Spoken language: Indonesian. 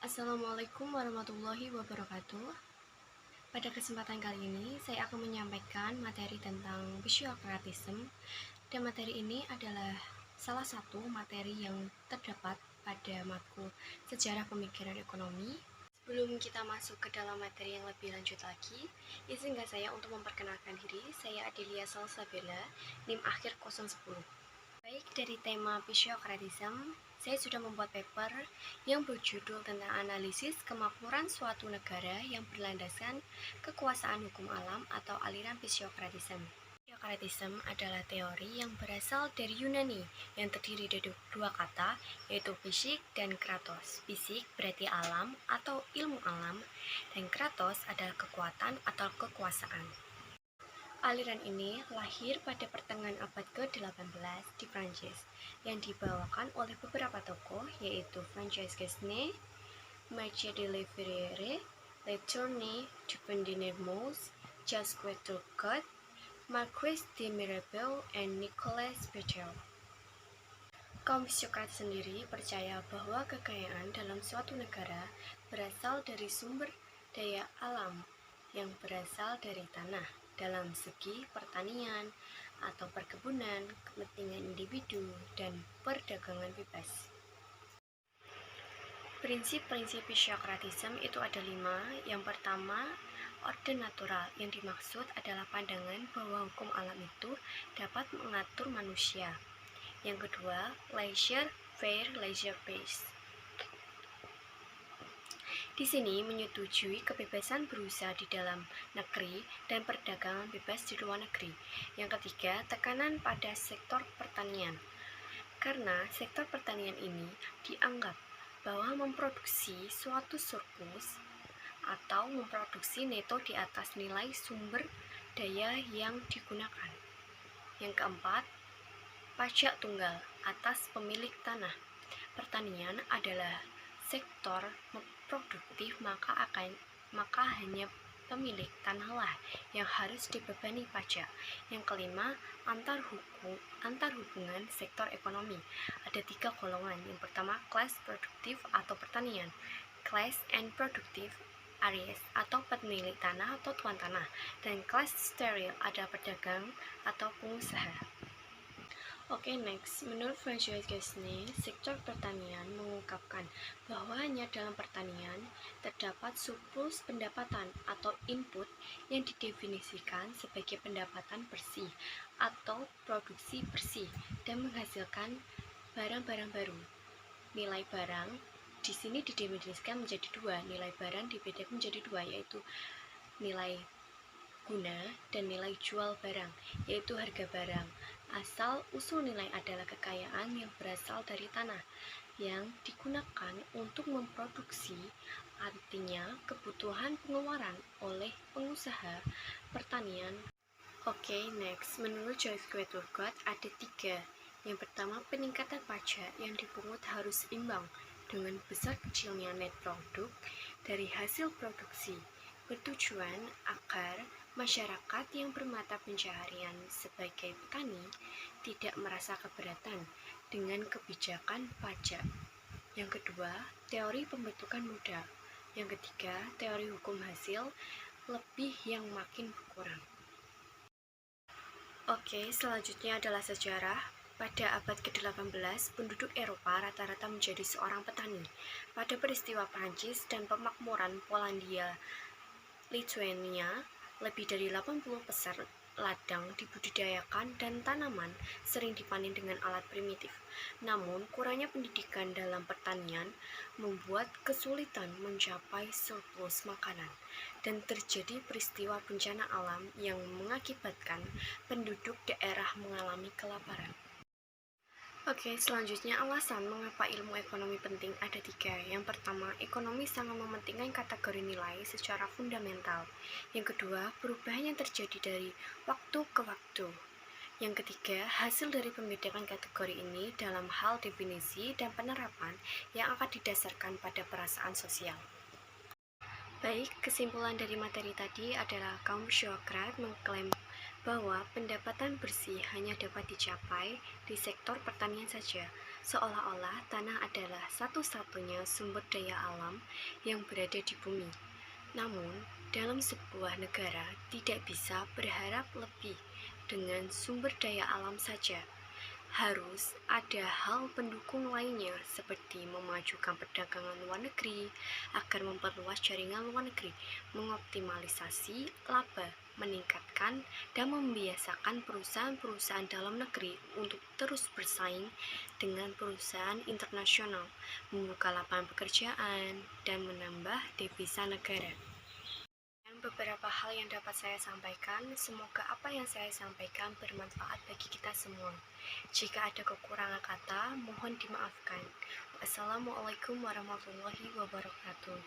Assalamualaikum warahmatullahi wabarakatuh. Pada kesempatan kali ini, saya akan menyampaikan materi tentang physiokratism, dan materi ini adalah salah satu materi yang terdapat pada matkul Sejarah Pemikiran Ekonomi. Sebelum kita masuk ke dalam materi yang lebih lanjut lagi, izinkan saya untuk memperkenalkan diri. Saya Adelia Salsabella, NIM akhir 010. Baik, dari tema physiokratism, saya sudah membuat paper yang berjudul tentang analisis kemakmuran suatu negara yang berlandaskan kekuasaan hukum alam atau aliran physiokratism. Physiokratism adalah teori yang berasal dari Yunani yang terdiri dari dua kata, yaitu fisik dan kratos. Fisik berarti alam atau ilmu alam, dan kratos adalah kekuatan atau kekuasaan. Aliran ini lahir pada pertengahan abad ke-18 di Prancis yang dibawakan oleh beberapa tokoh yaitu Francois Quesnay, Mathieu de la Ferrière, Le Tourné du Pont de Nemours, Jacques Turcotte, Marquis de Mirabeau, dan Nicolas Flamel. Kaum physiokratis sendiri percaya bahwa kekayaan dalam suatu negara berasal dari sumber daya alam yang berasal dari tanah dalam segi pertanian atau perkebunan, kepentingan individu, dan perdagangan bebas. Prinsip-prinsip physiokratism itu ada 5. Yang pertama, orde natural, yang dimaksud adalah pandangan bahwa hukum alam itu dapat mengatur manusia. Yang kedua, laissez-faire, laissez-passer. Di sini menyetujui kebebasan berusaha di dalam negeri dan perdagangan bebas di luar negeri. Yang ketiga, tekanan pada sektor pertanian. Karena sektor pertanian ini dianggap bahwa memproduksi suatu surplus atau memproduksi neto di atas nilai sumber daya yang digunakan. Yang keempat, pajak tunggal atas pemilik tanah. Pertanian adalah sektor produktif, maka hanya pemilik tanahlah yang harus dibebani pajak. Yang kelima, antar hubungan sektor ekonomi. Ada 3 golongan. Yang pertama, class produktif atau pertanian, class and productive areas atau pemilik tanah atau tuan tanah, dan class steril ada pedagang atau pengusaha. Oke, next. Menurut Francois Quesnay, sektor pertanian mengungkapkan bahwa hanya dalam pertanian terdapat surplus pendapatan atau input yang didefinisikan sebagai pendapatan bersih atau produksi bersih dan menghasilkan barang-barang baru. Nilai barang di sini didefinisikan menjadi 2. Nilai barang dibedakan menjadi 2, yaitu nilai guna dan nilai jual barang, yaitu harga barang. Asal usul nilai adalah kekayaan yang berasal dari tanah yang digunakan untuk memproduksi, artinya kebutuhan pengeluaran oleh pengusaha pertanian. Oke, next. Menurut Jacques Turcotte ada 3. Yang pertama, peningkatan pajak yang dipungut harus imbang dengan besar kecilnya net produk dari hasil produksi, bertujuan agar masyarakat yang bermata pencaharian sebagai petani tidak merasa keberatan dengan kebijakan pajak. Yang kedua, teori pembentukan modal. Yang ketiga, teori hukum hasil lebih yang makin berkurang. Oke, selanjutnya adalah sejarah. Pada abad ke-18, penduduk Eropa rata-rata menjadi seorang petani. Pada peristiwa Prancis dan pemakmuran Polandia, Lithuania, lebih dari 80% ladang dibudidayakan dan tanaman sering dipanen dengan alat primitif. Namun, kurangnya pendidikan dalam pertanian membuat kesulitan mencapai surplus makanan dan terjadi peristiwa bencana alam yang mengakibatkan penduduk daerah mengalami kelaparan. Oke, selanjutnya alasan mengapa ilmu ekonomi penting ada 3. Yang pertama, ekonomi sangat mementingkan kategori nilai secara fundamental. Yang kedua, perubahan yang terjadi dari waktu ke waktu. Yang ketiga, hasil dari pembedakan kategori ini dalam hal definisi dan penerapan yang akan didasarkan pada perasaan sosial. Baik, kesimpulan dari materi tadi adalah kaum physiokrat mengklaim bahwa pendapatan bersih hanya dapat dicapai di sektor pertanian saja, seolah-olah tanah adalah satu-satunya sumber daya alam yang berada di bumi. Namun, dalam sebuah negara tidak bisa berharap lebih dengan sumber daya alam saja. Harus ada hal pendukung lainnya seperti memajukan perdagangan luar negeri agar memperluas jaringan luar negeri, mengoptimalisasi laba, meningkatkan dan membiasakan perusahaan-perusahaan dalam negeri untuk terus bersaing dengan perusahaan internasional, membuka lapangan pekerjaan, dan menambah devisa negara. Beberapa hal yang dapat saya sampaikan, semoga apa yang saya sampaikan bermanfaat bagi kita semua. Jika ada kekurangan kata, mohon dimaafkan. Wassalamualaikum warahmatullahi wabarakatuh.